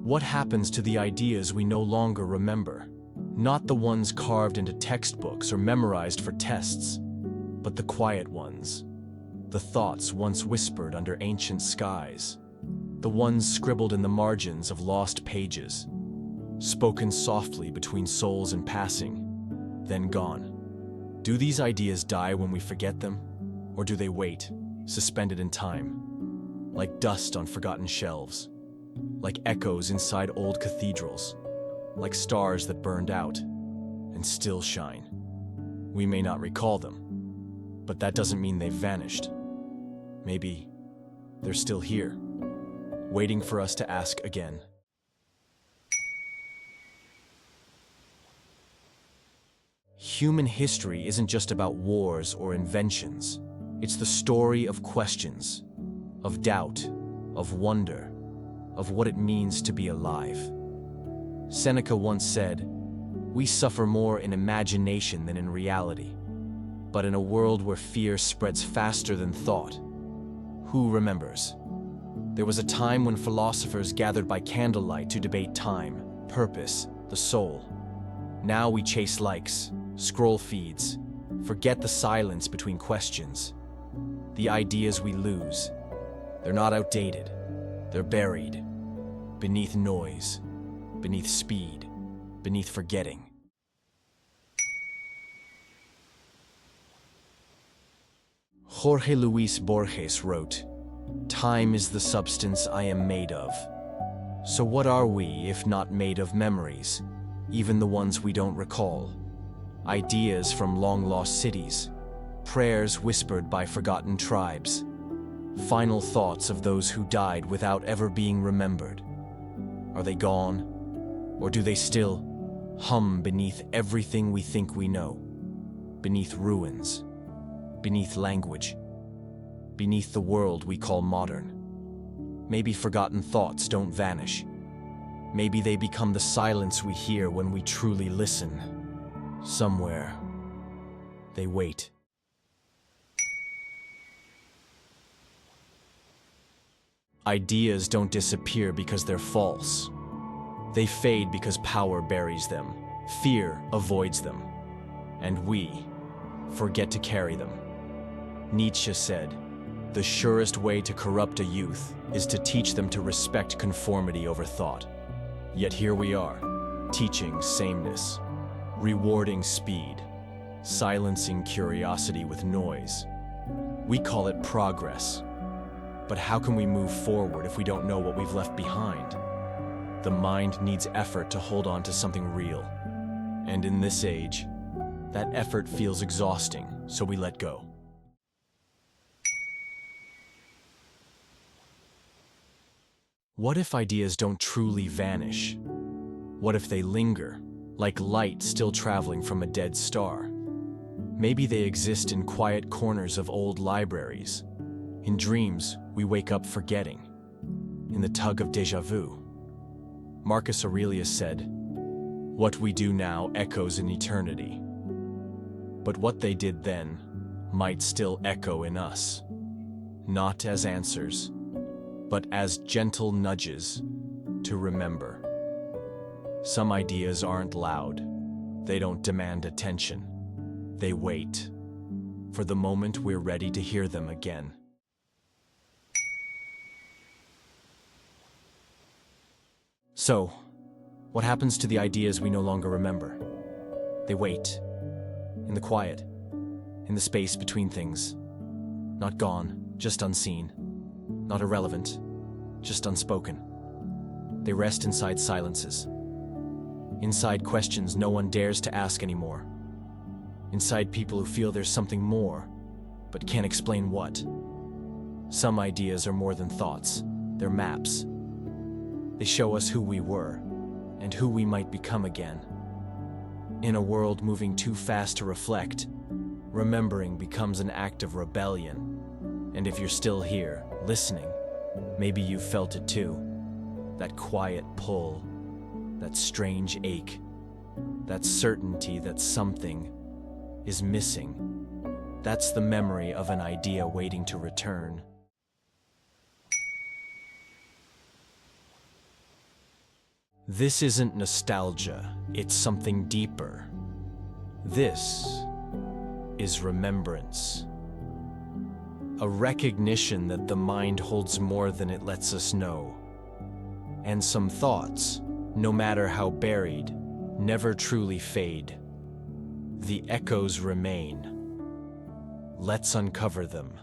What happens to the ideas we no longer remember? Not the ones carved into textbooks or memorized for tests, but the quiet ones. The thoughts once whispered under ancient skies. The ones scribbled in the margins of lost pages. Spoken softly between souls in passing, then gone. Do these ideas die when we forget them? Or do they wait, suspended in time? Like dust on forgotten shelves. Like echoes inside old cathedrals. Like stars that burned out and still shine. We may not recall them, but that doesn't mean they've vanished. Maybe they're still here, waiting for us to ask again. Human history isn't just about wars or inventions. It's the story of questions, of doubt, of wonder, of what it means to be alive. Seneca once said, "We suffer more in imagination than in reality." But in a world where fear spreads faster than thought, who remembers? There was a time when philosophers gathered by candlelight to debate time, purpose, the soul. Now we chase likes, scroll feeds, forget the silence between questions. The ideas we lose, they're not outdated, they're buried, beneath noise, beneath speed, beneath forgetting. Jorge Luis Borges wrote, "Time is the substance I am made of." So what are we if not made of memories, even the ones we don't recall? Ideas from long-lost cities, prayers whispered by forgotten tribes, final thoughts of those who died without ever being remembered. Are they gone? Or do they still hum beneath everything we think we know? Beneath ruins, beneath language, beneath the world we call modern. Maybe forgotten thoughts don't vanish. Maybe they become the silence we hear when we truly listen. Somewhere, they wait. Ideas don't disappear because they're false. They fade because power buries them, fear avoids them, and we forget to carry them. Nietzsche said, "The surest way to corrupt a youth is to teach them to respect conformity over thought." Yet here we are, teaching sameness, rewarding speed, silencing curiosity with noise. We call it progress. But how can we move forward if we don't know what we've left behind? The mind needs effort to hold on to something real. And in this age, that effort feels exhausting, so we let go. What if ideas don't truly vanish? What if they linger, like light still traveling from a dead star? Maybe they exist in quiet corners of old libraries. In dreams, we wake up forgetting. In the tug of déjà vu. Marcus Aurelius said, "What we do now echoes in eternity." But what they did then might still echo in us. Not as answers, but as gentle nudges to remember. Some ideas aren't loud. They don't demand attention. They wait for the moment we're ready to hear them again. So, what happens to the ideas we no longer remember? They wait, in the quiet, in the space between things. Not gone, just unseen. Not irrelevant, just unspoken. They rest inside silences. Inside questions no one dares to ask anymore. Inside people who feel there's something more, but can't explain what. Some ideas are more than thoughts, they're maps. They show us who we were, and who we might become again. In a world moving too fast to reflect, remembering becomes an act of rebellion. And if you're still here, listening, maybe you've felt it too. That quiet pull, that strange ache, that certainty that something is missing. That's the memory of an idea waiting to return. This isn't nostalgia, it's something deeper. This is remembrance. A recognition that the mind holds more than it lets us know. And some thoughts, no matter how buried, never truly fade. The echoes remain. Let's uncover them.